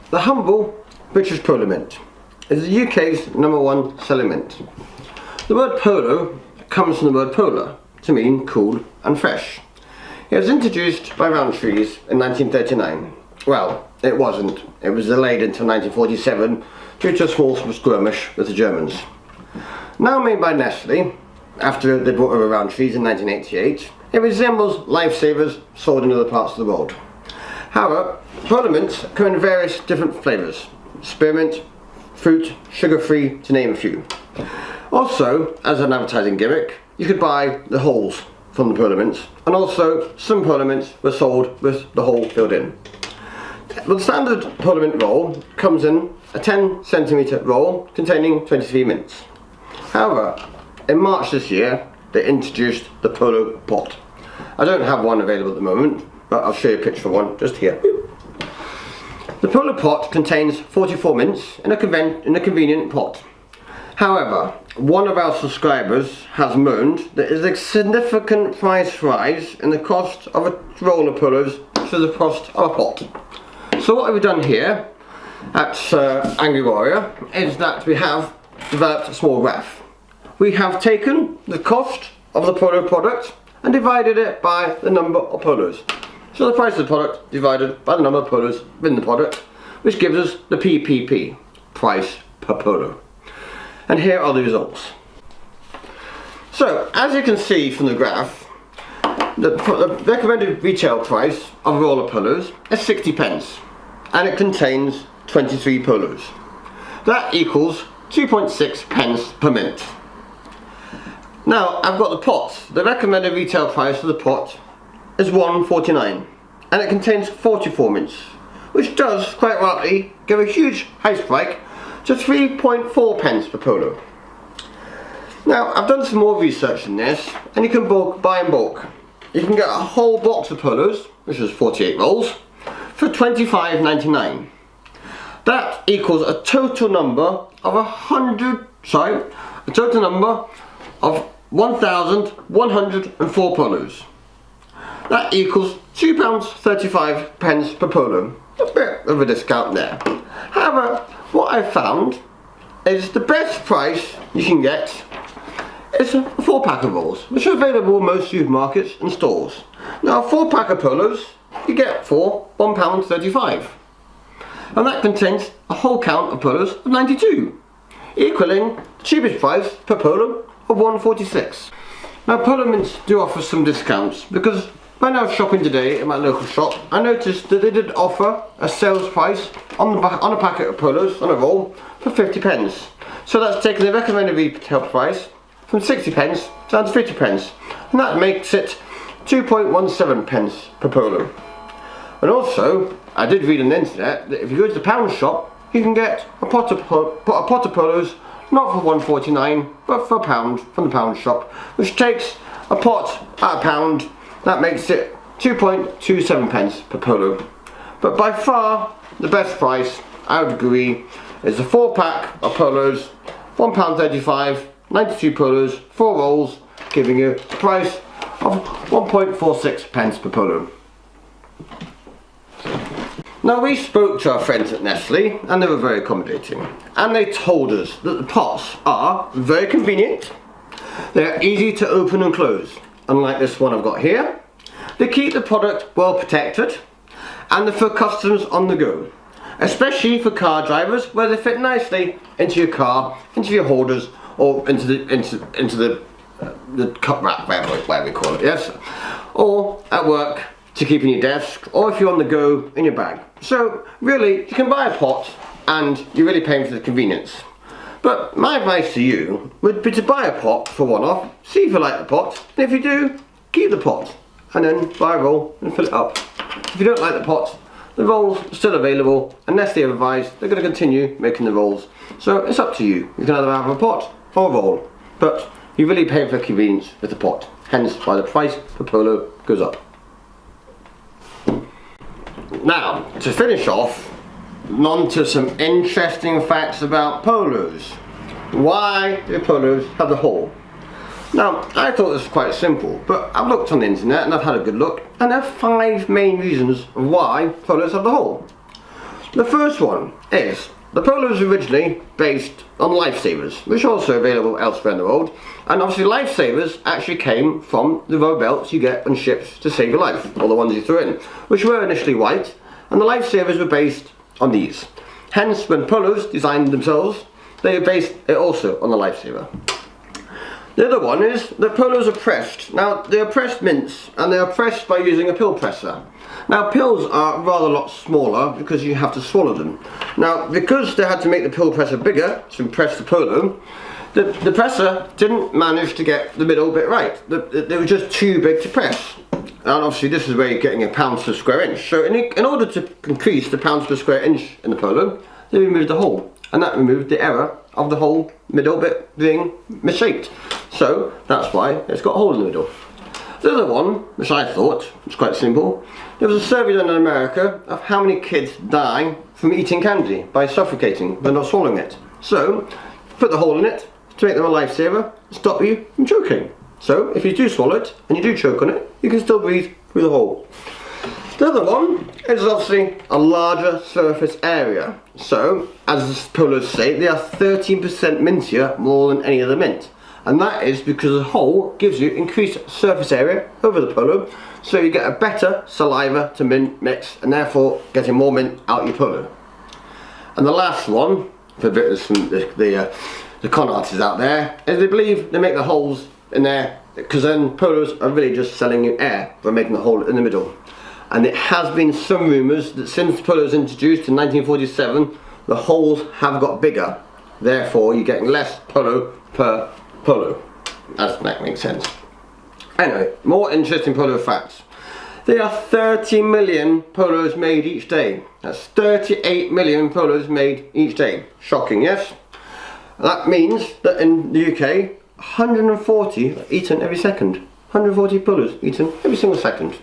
The humble British Polo Mint is the UK's #1 selling mint. The word polo comes from the word polar, to mean cool and fresh. It was introduced by Rowntree's in 1939. Well, it wasn't. It was delayed until 1947 due to a small skirmish with the Germans. Now made by Nestle, after they brought over Rowntree's in 1988, it resembles Lifesavers sold in other parts of the world. However, Polo Mints come in various different flavours: spearmint, fruit, sugar-free, to name a few. Also, as an advertising gimmick, you could buy the holes from the Polo Mints, and also some Polo Mints were sold with the hole filled in. The standard Polo Mint roll comes in a 10cm roll containing 23 mints. However, in March this year, they introduced the Polo Pot. I don't have one available at the moment, but I'll show you a picture of one just here. The Polo Pot contains 44 mints in a convenient pot. However, one of our subscribers has moaned that there is a significant price rise in the cost of a roll of polos to the cost of a pot. So what we've done here at Angry Warrior is that we have developed a small graph. We have taken the cost of the polo product and divided it by the number of polos. So the price of the product divided by the number of polos in the product, which gives us the PPP, price per polo. And here are the results. So, as you can see from the graph, the recommended retail price of a roll of polos is 60 pence, and it contains 23 polos. That equals 2.6 pence per mint. Now, I've got the pot. The recommended retail price of the pot is £1.49, and it contains 44 mints, which does, quite rightly, give a huge price spike to 3.4 pence per polo. Now, I've done some more research in this, and you can buy in bulk. You can get a whole box of polos, which is 48 rolls, for £25.99. That equals a total number of 1,104 polos. That equals £2.35 per polo. A bit of a discount there. However, what I found is the best price you can get is a 4-pack of rolls, which are available in most supermarkets and stores. Now, a 4-pack of polos you get for £1.35, and that contains a whole count of polos of 92, equaling the cheapest price per polo of £1.46. Now, Polo Mints do offer some discounts, because when I was shopping today in my local shop, I noticed that they did offer a sales price on a packet of polos, on a roll, for 50 pence. So that's taken the recommended retail price from 60 pence down to 50 pence, and that makes it 2.17 pence per polo. And also, I did read on the internet that if you go to the pound shop, you can get a pot of polos not for £1.49 but for £1 from the pound shop, which takes a pot at a pound. That makes it 2.27 pence per polo. But by far the best price, I would agree, is the 4-pack of polos, £1.35, 92 polos, 4 rolls, giving you a price of 1.46 pence per polo. Now, we spoke to our friends at Nestle, and they were very accommodating, and they told us that the pots are very convenient, they're easy to open and close, unlike this one I've got here. They keep the product well protected, and they're for customers on the go, especially for car drivers, where they fit nicely into your car, into your holders, or into the cup rack, whatever we call it, yes, or at work to keep in your desk, or if you're on the go, in your bag. So really, you can buy a pot and you're really paying for the convenience. But my advice to you would be to buy a pot for one-off, see if you like the pot, and if you do, keep the pot, and then buy a roll and fill it up. If you don't like the pot, the rolls are still available, and Nestle have advised they're going to continue making the rolls. So it's up to you. You can either have a pot or a roll, but you really pay for convenience with the pot, hence why the price per polo goes up. Now, to finish off, on to some interesting facts about polos. Why do polos have the hole? Now, I thought this was quite simple, but I've looked on the internet and I've had a good look, and there are 5 main reasons why polos have the hole. The first one is, the Polo was originally based on lifesavers, which are also available elsewhere in the world, and obviously lifesavers actually came from the rubber belts you get on ships to save your life, or the ones you throw in, which were initially white, and the lifesavers were based on these. Hence, when Polos designed themselves, they based it also on the lifesaver. The other one is that Polos are pressed. Now, they are pressed mints, and they are pressed by using a pill presser. Now, pills are rather a lot smaller because you have to swallow them. Now, because they had to make the pill presser bigger to press the Polo, the presser didn't manage to get the middle bit right. They were just too big to press. And obviously this is where you're getting a pounds per square inch. So in order to increase the pounds per square inch in the Polo, they removed the hole. And that removed the error of the whole middle bit being misshaped. So that's why it's got a hole in the middle. The other one, which I thought was quite simple, there was a survey done in America of how many kids die from eating candy by suffocating when not swallowing it. So, put the hole in it to make them a lifesaver, stop you from choking. So, if you do swallow it and you do choke on it, you can still breathe through the hole. The other one is obviously a larger surface area. So, as the Polos say, they are 13% mintier more than any other mint. And that is because the hole gives you increased surface area over the Polo, so you get a better saliva to mint mix, and therefore getting more mint out your Polo. And the last one, for the con artists out there, is they believe they make the holes in there because then Polos are really just selling you air by making the hole in the middle. And it has been some rumours that since Polo was introduced in 1947, the holes have got bigger. Therefore, you're getting less Polo per Polo, as that makes sense. Anyway, more interesting Polo facts. There are 30 million Polos made each day. That's 38 million Polos made each day. Shocking, yes? That means that in the UK, 140 are eaten every second. 140 Polos eaten every single second.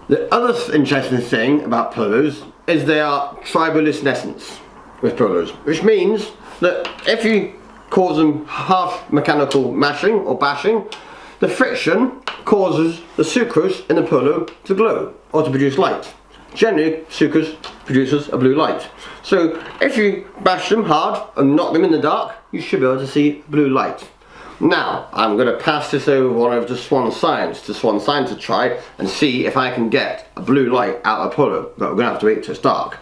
The other interesting thing about Polos is they are tribalist with Polos, which means that if you cause them half mechanical mashing or bashing, the friction causes the sucrose in the Polo to glow or to produce light. Generally, sucrose produces a blue light. So if you bash them hard and knock them in the dark, you should be able to see blue light. Now, I'm going to pass this over to Swan Science to try and see if I can get a blue light out of Polo, but we're going to have to wait till it's dark.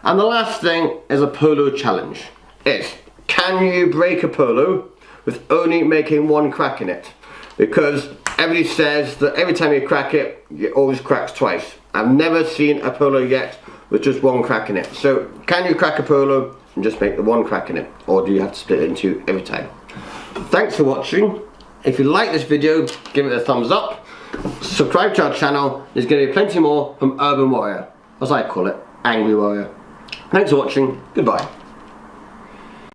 And the last thing is a Polo challenge. It's, can you break a Polo with only making one crack in it? Because everybody says that every time you crack it, it always cracks twice. I've never seen a Polo yet with just one crack in it. So, can you crack a Polo and just make the one crack in it? Or do you have to split it in two every time? Thanks for watching. If you like this video, give it a thumbs up. Subscribe to our channel. There's going to be plenty more from Urban Warrior, as I call it, Angry Warrior. Thanks for watching. Goodbye.